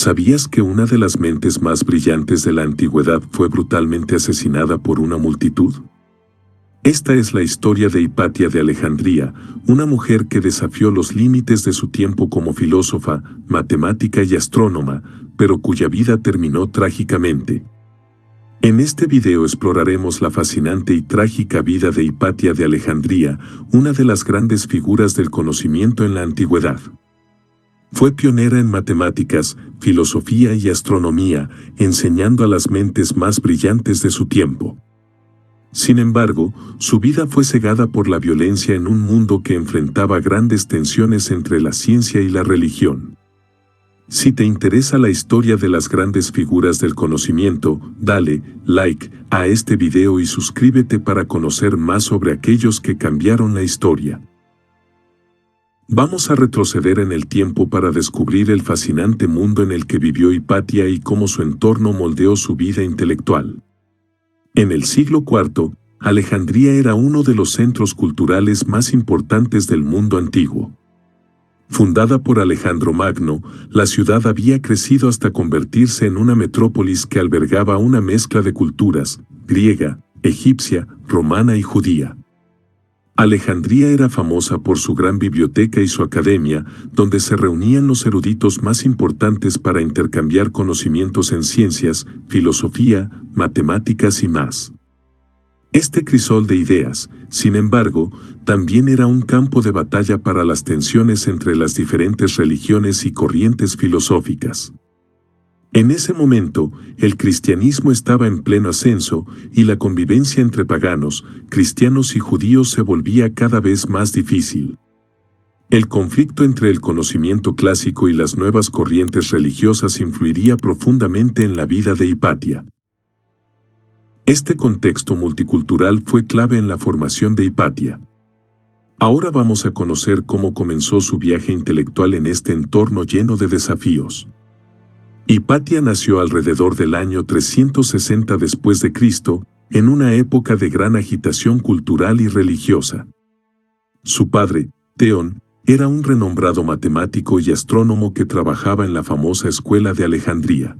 ¿Sabías que una de las mentes más brillantes de la antigüedad fue brutalmente asesinada por una multitud? Esta es la historia de Hipatia de Alejandría, una mujer que desafió los límites de su tiempo como filósofa, matemática y astrónoma, pero cuya vida terminó trágicamente. En este video exploraremos la fascinante y trágica vida de Hipatia de Alejandría, una de las grandes figuras del conocimiento en la antigüedad. Fue pionera en matemáticas, filosofía y astronomía, enseñando a las mentes más brillantes de su tiempo. Sin embargo, su vida fue cegada por la violencia en un mundo que enfrentaba grandes tensiones entre la ciencia y la religión. Si te interesa la historia de las grandes figuras del conocimiento, dale like a este video y suscríbete para conocer más sobre aquellos que cambiaron la historia. Vamos a retroceder en el tiempo para descubrir el fascinante mundo en el que vivió Hipatia y cómo su entorno moldeó su vida intelectual. En el siglo IV, Alejandría era uno de los centros culturales más importantes del mundo antiguo. Fundada por Alejandro Magno, la ciudad había crecido hasta convertirse en una metrópolis que albergaba una mezcla de culturas, griega, egipcia, romana y judía. Alejandría era famosa por su gran biblioteca y su academia, donde se reunían los eruditos más importantes para intercambiar conocimientos en ciencias, filosofía, matemáticas y más. Este crisol de ideas, sin embargo, también era un campo de batalla para las tensiones entre las diferentes religiones y corrientes filosóficas. En ese momento, el cristianismo estaba en pleno ascenso y la convivencia entre paganos, cristianos y judíos se volvía cada vez más difícil. El conflicto entre el conocimiento clásico y las nuevas corrientes religiosas influiría profundamente en la vida de Hipatia. Este contexto multicultural fue clave en la formación de Hipatia. Ahora vamos a conocer cómo comenzó su viaje intelectual en este entorno lleno de desafíos. Hipatia nació alrededor del año 360 después de Cristo, en una época de gran agitación cultural y religiosa. Su padre, Teón, era un renombrado matemático y astrónomo que trabajaba en la famosa escuela de Alejandría.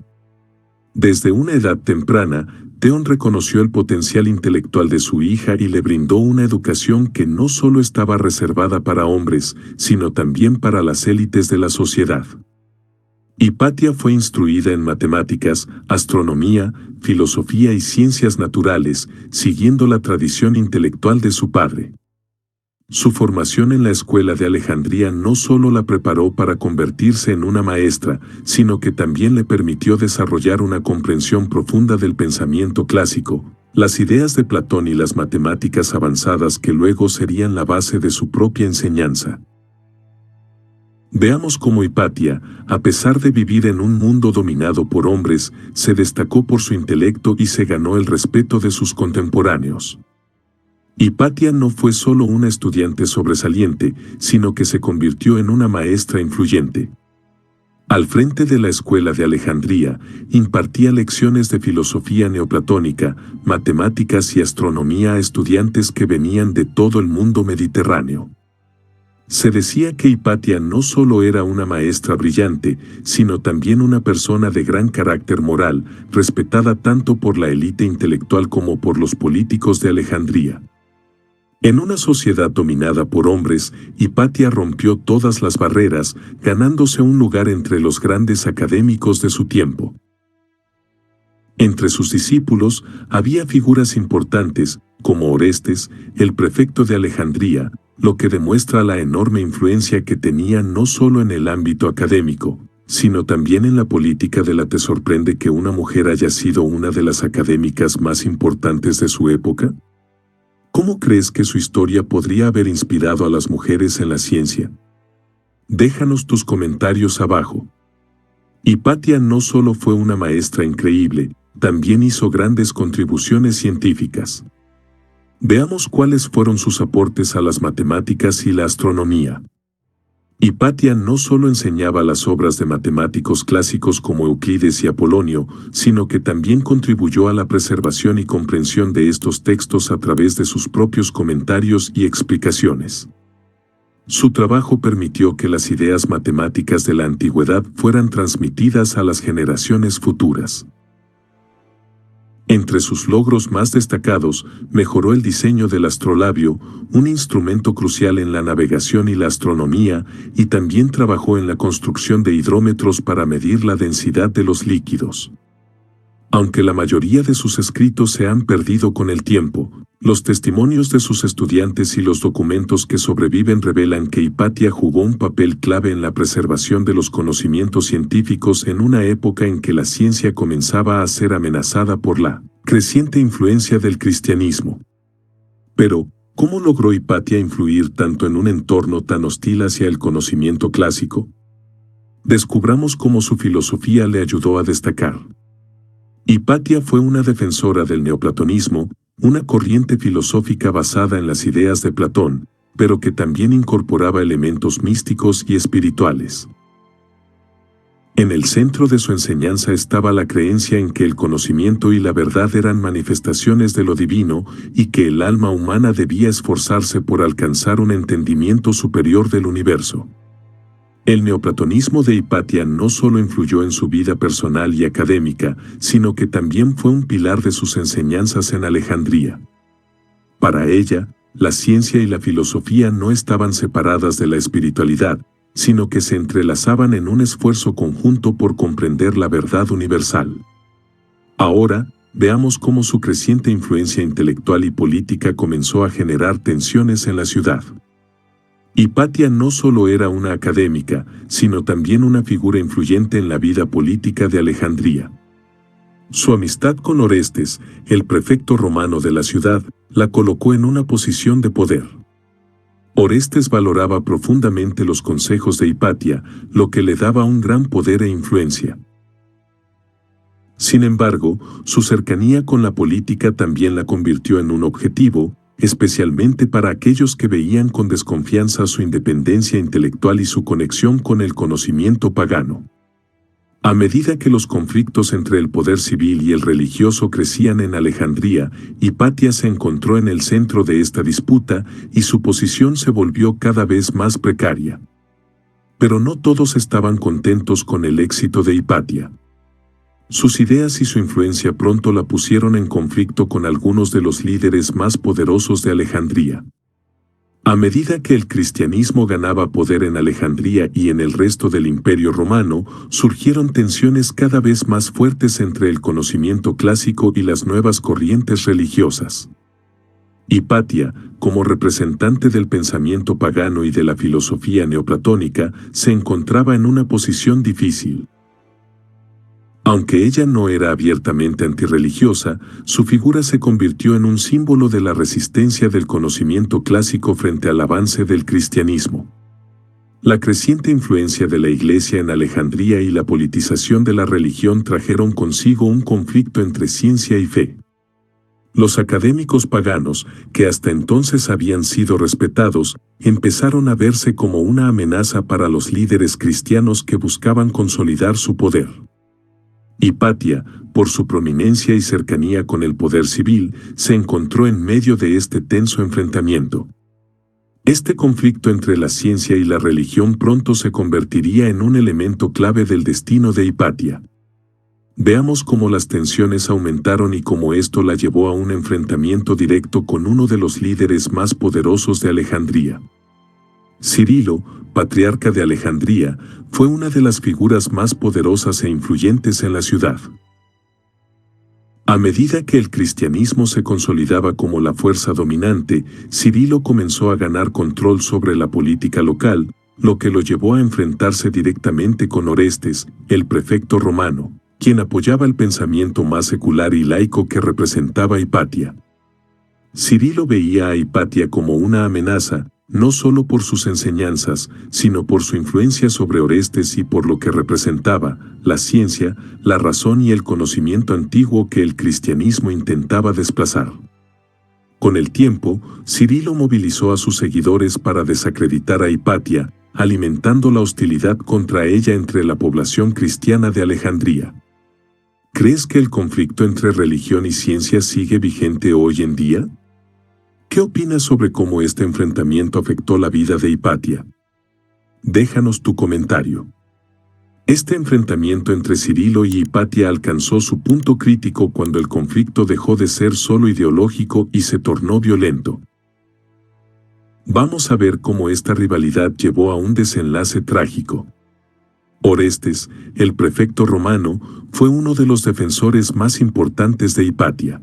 Desde una edad temprana, Teón reconoció el potencial intelectual de su hija y le brindó una educación que no solo estaba reservada para hombres, sino también para las élites de la sociedad. Hipatia fue instruida en matemáticas, astronomía, filosofía y ciencias naturales, siguiendo la tradición intelectual de su padre. Su formación en la escuela de Alejandría no solo la preparó para convertirse en una maestra, sino que también le permitió desarrollar una comprensión profunda del pensamiento clásico, las ideas de Platón y las matemáticas avanzadas que luego serían la base de su propia enseñanza. Veamos cómo Hipatia, a pesar de vivir en un mundo dominado por hombres, se destacó por su intelecto y se ganó el respeto de sus contemporáneos. Hipatia no fue solo una estudiante sobresaliente, sino que se convirtió en una maestra influyente. Al frente de la escuela de Alejandría, impartía lecciones de filosofía neoplatónica, matemáticas y astronomía a estudiantes que venían de todo el mundo mediterráneo. Se decía que Hipatia no solo era una maestra brillante, sino también una persona de gran carácter moral, respetada tanto por la élite intelectual como por los políticos de Alejandría. En una sociedad dominada por hombres, Hipatia rompió todas las barreras, ganándose un lugar entre los grandes académicos de su tiempo. Entre sus discípulos había figuras importantes, como Orestes, el prefecto de Alejandría, lo que demuestra la enorme influencia que tenía no solo en el ámbito académico, sino también en la política. ¿Te sorprende que una mujer haya sido una de las académicas más importantes de su época? ¿Cómo crees que su historia podría haber inspirado a las mujeres en la ciencia? Déjanos tus comentarios abajo. Hipatia no solo fue una maestra increíble, también hizo grandes contribuciones científicas. Veamos cuáles fueron sus aportes a las matemáticas y la astronomía. Hipatia no solo enseñaba las obras de matemáticos clásicos como Euclides y Apolonio, sino que también contribuyó a la preservación y comprensión de estos textos a través de sus propios comentarios y explicaciones. Su trabajo permitió que las ideas matemáticas de la antigüedad fueran transmitidas a las generaciones futuras. Entre sus logros más destacados, mejoró el diseño del astrolabio, un instrumento crucial en la navegación y la astronomía, y también trabajó en la construcción de hidrómetros para medir la densidad de los líquidos. Aunque la mayoría de sus escritos se han perdido con el tiempo, los testimonios de sus estudiantes y los documentos que sobreviven revelan que Hipatia jugó un papel clave en la preservación de los conocimientos científicos en una época en que la ciencia comenzaba a ser amenazada por la creciente influencia del cristianismo. Pero, ¿cómo logró Hipatia influir tanto en un entorno tan hostil hacia el conocimiento clásico? Descubramos cómo su filosofía le ayudó a destacar. Hipatia fue una defensora del neoplatonismo, una corriente filosófica basada en las ideas de Platón, pero que también incorporaba elementos místicos y espirituales. En el centro de su enseñanza estaba la creencia en que el conocimiento y la verdad eran manifestaciones de lo divino y que el alma humana debía esforzarse por alcanzar un entendimiento superior del universo. El neoplatonismo de Hipatia no solo influyó en su vida personal y académica, sino que también fue un pilar de sus enseñanzas en Alejandría. Para ella, la ciencia y la filosofía no estaban separadas de la espiritualidad, sino que se entrelazaban en un esfuerzo conjunto por comprender la verdad universal. Ahora, veamos cómo su creciente influencia intelectual y política comenzó a generar tensiones en la ciudad. Hipatia no solo era una académica, sino también una figura influyente en la vida política de Alejandría. Su amistad con Orestes, el prefecto romano de la ciudad, la colocó en una posición de poder. Orestes valoraba profundamente los consejos de Hipatia, lo que le daba un gran poder e influencia. Sin embargo, su cercanía con la política también la convirtió en un objetivo, especialmente para aquellos que veían con desconfianza su independencia intelectual y su conexión con el conocimiento pagano. A medida que los conflictos entre el poder civil y el religioso crecían en Alejandría, Hipatia se encontró en el centro de esta disputa y su posición se volvió cada vez más precaria. Pero no todos estaban contentos con el éxito de Hipatia. Sus ideas y su influencia pronto la pusieron en conflicto con algunos de los líderes más poderosos de Alejandría. A medida que el cristianismo ganaba poder en Alejandría y en el resto del Imperio Romano, surgieron tensiones cada vez más fuertes entre el conocimiento clásico y las nuevas corrientes religiosas. Hipatia, como representante del pensamiento pagano y de la filosofía neoplatónica, se encontraba en una posición difícil. Aunque ella no era abiertamente antirreligiosa, su figura se convirtió en un símbolo de la resistencia del conocimiento clásico frente al avance del cristianismo. La creciente influencia de la Iglesia en Alejandría y la politización de la religión trajeron consigo un conflicto entre ciencia y fe. Los académicos paganos, que hasta entonces habían sido respetados, empezaron a verse como una amenaza para los líderes cristianos que buscaban consolidar su poder. Hipatia, por su prominencia y cercanía con el poder civil, se encontró en medio de este tenso enfrentamiento. Este conflicto entre la ciencia y la religión pronto se convertiría en un elemento clave del destino de Hipatia. Veamos cómo las tensiones aumentaron y cómo esto la llevó a un enfrentamiento directo con uno de los líderes más poderosos de Alejandría. Cirilo, patriarca de Alejandría, fue una de las figuras más poderosas e influyentes en la ciudad. A medida que el cristianismo se consolidaba como la fuerza dominante, Cirilo comenzó a ganar control sobre la política local, lo que lo llevó a enfrentarse directamente con Orestes, el prefecto romano, quien apoyaba el pensamiento más secular y laico que representaba Hipatia. Cirilo veía a Hipatia como una amenaza, no solo por sus enseñanzas, sino por su influencia sobre Orestes y por lo que representaba, la ciencia, la razón y el conocimiento antiguo que el cristianismo intentaba desplazar. Con el tiempo, Cirilo movilizó a sus seguidores para desacreditar a Hipatia, alimentando la hostilidad contra ella entre la población cristiana de Alejandría. ¿Crees que el conflicto entre religión y ciencia sigue vigente hoy en día? ¿Qué opinas sobre cómo este enfrentamiento afectó la vida de Hipatia? Déjanos tu comentario. Este enfrentamiento entre Cirilo y Hipatia alcanzó su punto crítico cuando el conflicto dejó de ser solo ideológico y se tornó violento. Vamos a ver cómo esta rivalidad llevó a un desenlace trágico. Orestes, el prefecto romano, fue uno de los defensores más importantes de Hipatia.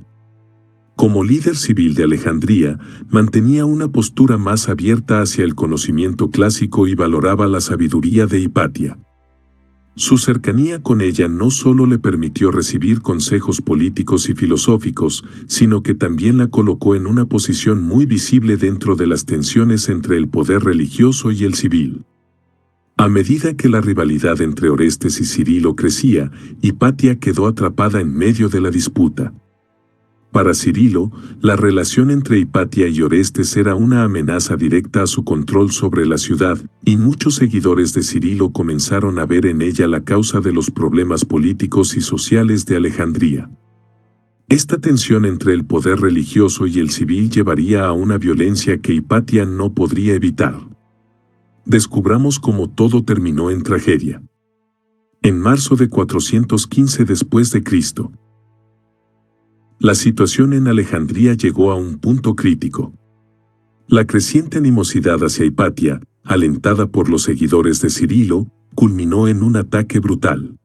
Como líder civil de Alejandría, mantenía una postura más abierta hacia el conocimiento clásico y valoraba la sabiduría de Hipatia. Su cercanía con ella no solo le permitió recibir consejos políticos y filosóficos, sino que también la colocó en una posición muy visible dentro de las tensiones entre el poder religioso y el civil. A medida que la rivalidad entre Orestes y Cirilo crecía, Hipatia quedó atrapada en medio de la disputa. Para Cirilo, la relación entre Hipatia y Orestes era una amenaza directa a su control sobre la ciudad, y muchos seguidores de Cirilo comenzaron a ver en ella la causa de los problemas políticos y sociales de Alejandría. Esta tensión entre el poder religioso y el civil llevaría a una violencia que Hipatia no podría evitar. Descubramos cómo todo terminó en tragedia. En marzo de 415 después de Cristo, la situación en Alejandría llegó a un punto crítico. La creciente animosidad hacia Hipatia, alentada por los seguidores de Cirilo, culminó en un ataque brutal.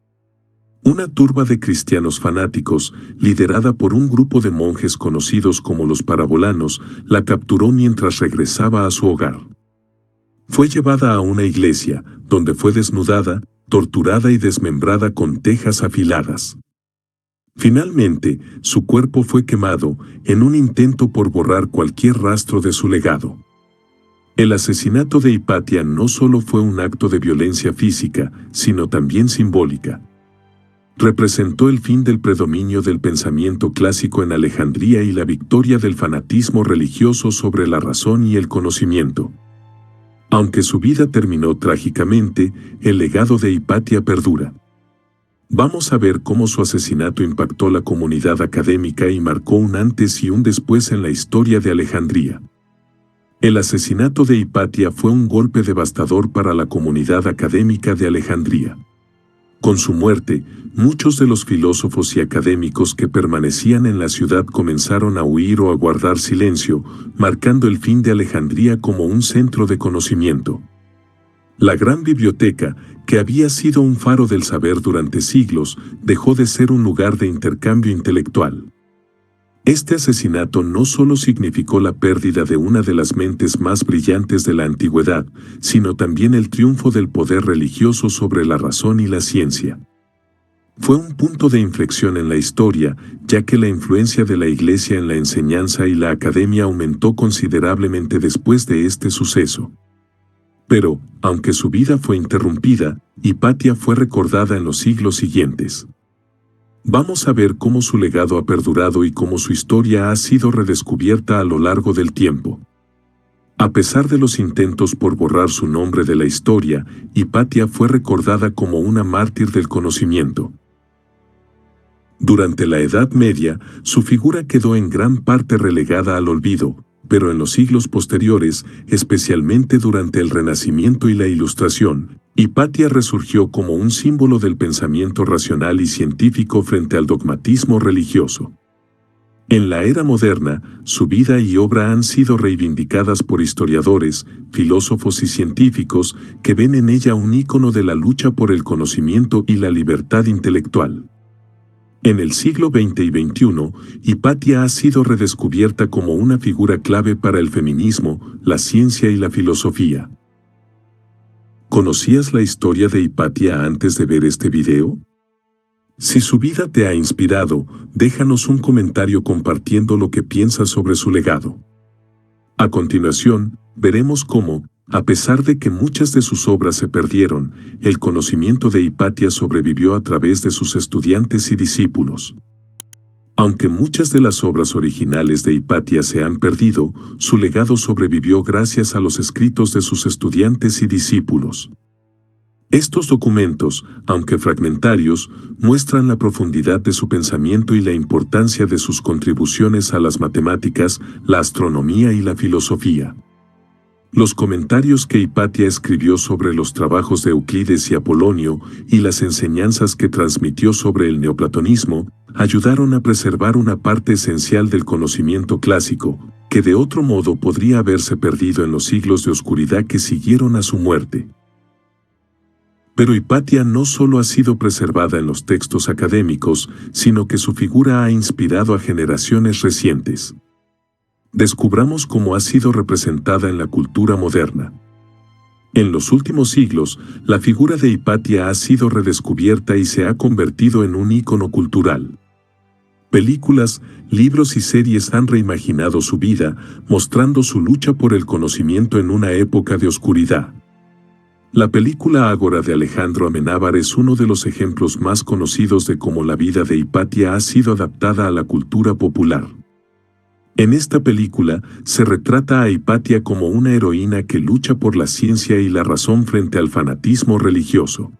Una turba de cristianos fanáticos, liderada por un grupo de monjes conocidos como los parabolanos, la capturó mientras regresaba a su hogar. Fue llevada a una iglesia, donde fue desnudada, torturada y desmembrada con tejas afiladas. Finalmente, su cuerpo fue quemado en un intento por borrar cualquier rastro de su legado. El asesinato de Hipatia no solo fue un acto de violencia física, sino también simbólica. Representó el fin del predominio del pensamiento clásico en Alejandría y la victoria del fanatismo religioso sobre la razón y el conocimiento. Aunque su vida terminó trágicamente, el legado de Hipatia perdura. Vamos a ver cómo su asesinato impactó la comunidad académica y marcó un antes y un después en la historia de Alejandría. El asesinato de Hipatia fue un golpe devastador para la comunidad académica de Alejandría. Con su muerte, muchos de los filósofos y académicos que permanecían en la ciudad comenzaron a huir o a guardar silencio, marcando el fin de Alejandría como un centro de conocimiento. La gran biblioteca, que había sido un faro del saber durante siglos, dejó de ser un lugar de intercambio intelectual. Este asesinato no solo significó la pérdida de una de las mentes más brillantes de la antigüedad, sino también el triunfo del poder religioso sobre la razón y la ciencia. Fue un punto de inflexión en la historia, ya que la influencia de la Iglesia en la enseñanza y la academia aumentó considerablemente después de este suceso. Pero, aunque su vida fue interrumpida, Hipatia fue recordada en los siglos siguientes. Vamos a ver cómo su legado ha perdurado y cómo su historia ha sido redescubierta a lo largo del tiempo. A pesar de los intentos por borrar su nombre de la historia, Hipatia fue recordada como una mártir del conocimiento. Durante la Edad Media, su figura quedó en gran parte relegada al olvido, pero en los siglos posteriores, especialmente durante el Renacimiento y la Ilustración, Hipatia resurgió como un símbolo del pensamiento racional y científico frente al dogmatismo religioso. En la era moderna, su vida y obra han sido reivindicadas por historiadores, filósofos y científicos que ven en ella un ícono de la lucha por el conocimiento y la libertad intelectual. En el siglo XX y XXI, Hipatia ha sido redescubierta como una figura clave para el feminismo, la ciencia y la filosofía. ¿Conocías la historia de Hipatia antes de ver este video? Si su vida te ha inspirado, déjanos un comentario compartiendo lo que piensas sobre su legado. A continuación, veremos cómo, a pesar de que muchas de sus obras se perdieron, el conocimiento de Hipatia sobrevivió a través de sus estudiantes y discípulos. Aunque muchas de las obras originales de Hipatia se han perdido, su legado sobrevivió gracias a los escritos de sus estudiantes y discípulos. Estos documentos, aunque fragmentarios, muestran la profundidad de su pensamiento y la importancia de sus contribuciones a las matemáticas, la astronomía y la filosofía. Los comentarios que Hipatia escribió sobre los trabajos de Euclides y Apolonio y las enseñanzas que transmitió sobre el neoplatonismo ayudaron a preservar una parte esencial del conocimiento clásico, que de otro modo podría haberse perdido en los siglos de oscuridad que siguieron a su muerte. Pero Hipatia no solo ha sido preservada en los textos académicos, sino que su figura ha inspirado a generaciones recientes. Descubramos cómo ha sido representada en la cultura moderna. En los últimos siglos, la figura de Hipatia ha sido redescubierta y se ha convertido en un ícono cultural. Películas, libros y series han reimaginado su vida, mostrando su lucha por el conocimiento en una época de oscuridad. La película Ágora de Alejandro Amenábar es uno de los ejemplos más conocidos de cómo la vida de Hipatia ha sido adaptada a la cultura popular. En esta película, se retrata a Hipatia como una heroína que lucha por la ciencia y la razón frente al fanatismo religioso.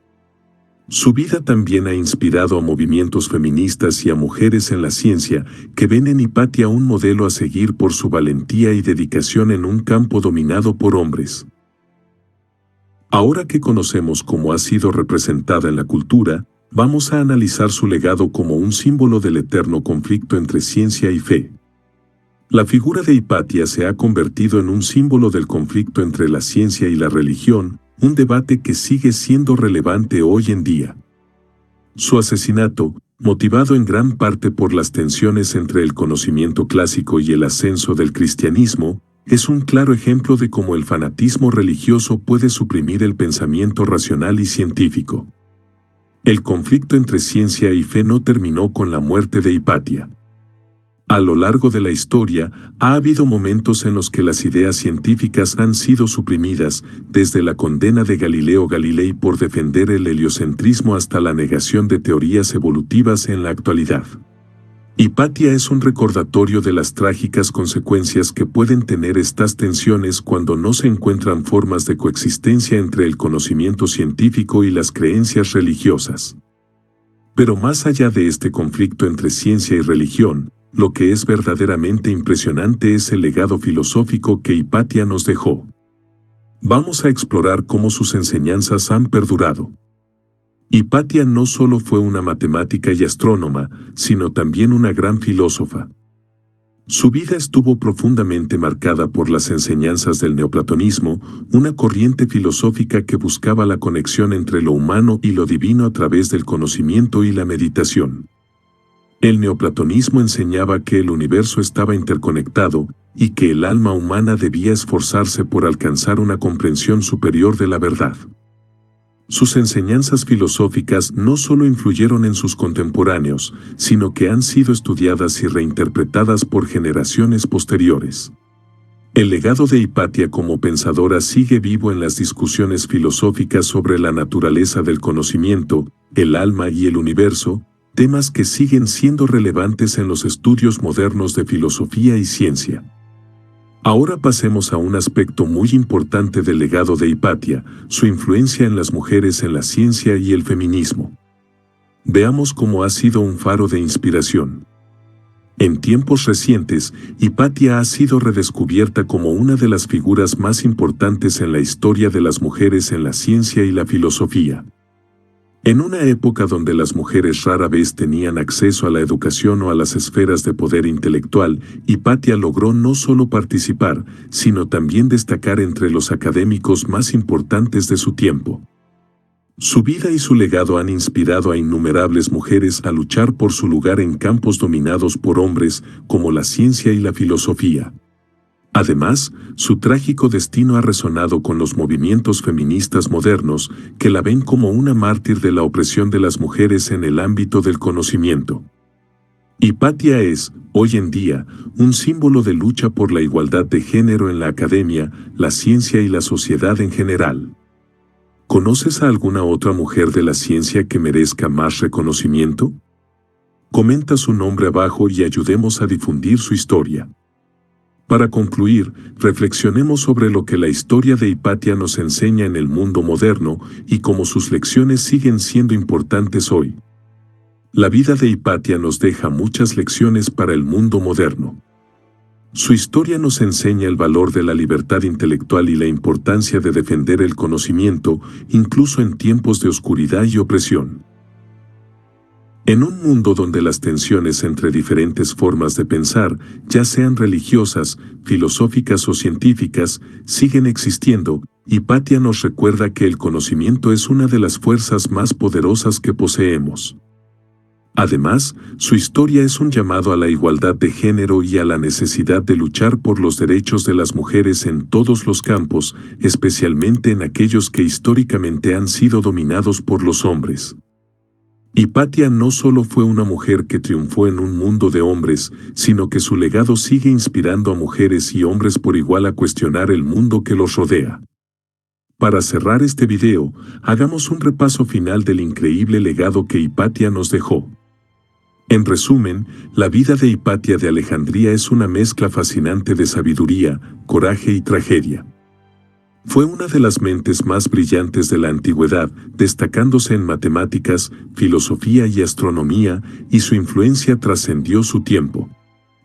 Su vida también ha inspirado a movimientos feministas y a mujeres en la ciencia que ven en Hipatia un modelo a seguir por su valentía y dedicación en un campo dominado por hombres. Ahora que conocemos cómo ha sido representada en la cultura, vamos a analizar su legado como un símbolo del eterno conflicto entre ciencia y fe. La figura de Hipatia se ha convertido en un símbolo del conflicto entre la ciencia y la religión, un debate que sigue siendo relevante hoy en día. Su asesinato, motivado en gran parte por las tensiones entre el conocimiento clásico y el ascenso del cristianismo, es un claro ejemplo de cómo el fanatismo religioso puede suprimir el pensamiento racional y científico. El conflicto entre ciencia y fe no terminó con la muerte de Hipatia. A lo largo de la historia, ha habido momentos en los que las ideas científicas han sido suprimidas, desde la condena de Galileo Galilei por defender el heliocentrismo hasta la negación de teorías evolutivas en la actualidad. Hipatia es un recordatorio de las trágicas consecuencias que pueden tener estas tensiones cuando no se encuentran formas de coexistencia entre el conocimiento científico y las creencias religiosas. Pero más allá de este conflicto entre ciencia y religión, lo que es verdaderamente impresionante es el legado filosófico que Hipatia nos dejó. Vamos a explorar cómo sus enseñanzas han perdurado. Hipatia no solo fue una matemática y astrónoma, sino también una gran filósofa. Su vida estuvo profundamente marcada por las enseñanzas del neoplatonismo, una corriente filosófica que buscaba la conexión entre lo humano y lo divino a través del conocimiento y la meditación. El neoplatonismo enseñaba que el universo estaba interconectado y que el alma humana debía esforzarse por alcanzar una comprensión superior de la verdad. Sus enseñanzas filosóficas no solo influyeron en sus contemporáneos, sino que han sido estudiadas y reinterpretadas por generaciones posteriores. El legado de Hipatia como pensadora sigue vivo en las discusiones filosóficas sobre la naturaleza del conocimiento, el alma y el universo, temas que siguen siendo relevantes en los estudios modernos de filosofía y ciencia. Ahora pasemos a un aspecto muy importante del legado de Hipatia, su influencia en las mujeres en la ciencia y el feminismo. Veamos cómo ha sido un faro de inspiración. En tiempos recientes, Hipatia ha sido redescubierta como una de las figuras más importantes en la historia de las mujeres en la ciencia y la filosofía. En una época donde las mujeres rara vez tenían acceso a la educación o a las esferas de poder intelectual, Hipatia logró no solo participar, sino también destacar entre los académicos más importantes de su tiempo. Su vida y su legado han inspirado a innumerables mujeres a luchar por su lugar en campos dominados por hombres, como la ciencia y la filosofía. Además, su trágico destino ha resonado con los movimientos feministas modernos, que la ven como una mártir de la opresión de las mujeres en el ámbito del conocimiento. Hipatia es, hoy en día, un símbolo de lucha por la igualdad de género en la academia, la ciencia y la sociedad en general. ¿Conoces a alguna otra mujer de la ciencia que merezca más reconocimiento? Comenta su nombre abajo y ayudemos a difundir su historia. Para concluir, reflexionemos sobre lo que la historia de Hipatia nos enseña en el mundo moderno y cómo sus lecciones siguen siendo importantes hoy. La vida de Hipatia nos deja muchas lecciones para el mundo moderno. Su historia nos enseña el valor de la libertad intelectual y la importancia de defender el conocimiento, incluso en tiempos de oscuridad y opresión. En un mundo donde las tensiones entre diferentes formas de pensar, ya sean religiosas, filosóficas o científicas, siguen existiendo, Hipatia nos recuerda que el conocimiento es una de las fuerzas más poderosas que poseemos. Además, su historia es un llamado a la igualdad de género y a la necesidad de luchar por los derechos de las mujeres en todos los campos, especialmente en aquellos que históricamente han sido dominados por los hombres. Hipatia no solo fue una mujer que triunfó en un mundo de hombres, sino que su legado sigue inspirando a mujeres y hombres por igual a cuestionar el mundo que los rodea. Para cerrar este video, hagamos un repaso final del increíble legado que Hipatia nos dejó. En resumen, la vida de Hipatia de Alejandría es una mezcla fascinante de sabiduría, coraje y tragedia. Fue una de las mentes más brillantes de la antigüedad, destacándose en matemáticas, filosofía y astronomía, y su influencia trascendió su tiempo.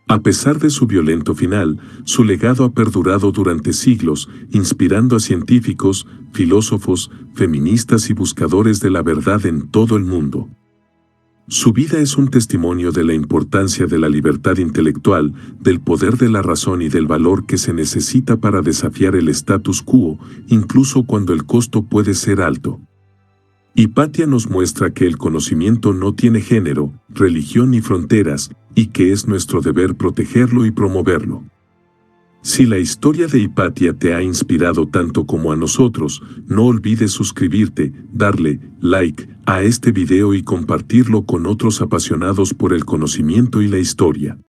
A pesar de su violento final, su legado ha perdurado durante siglos, inspirando a científicos, filósofos, feministas y buscadores de la verdad en todo el mundo. Su vida es un testimonio de la importancia de la libertad intelectual, del poder de la razón y del valor que se necesita para desafiar el status quo, incluso cuando el costo puede ser alto. Hipatia nos muestra que el conocimiento no tiene género, religión ni fronteras, y que es nuestro deber protegerlo y promoverlo. Si la historia de Hipatia te ha inspirado tanto como a nosotros, no olvides suscribirte, darle like a este video y compartirlo con otros apasionados por el conocimiento y la historia.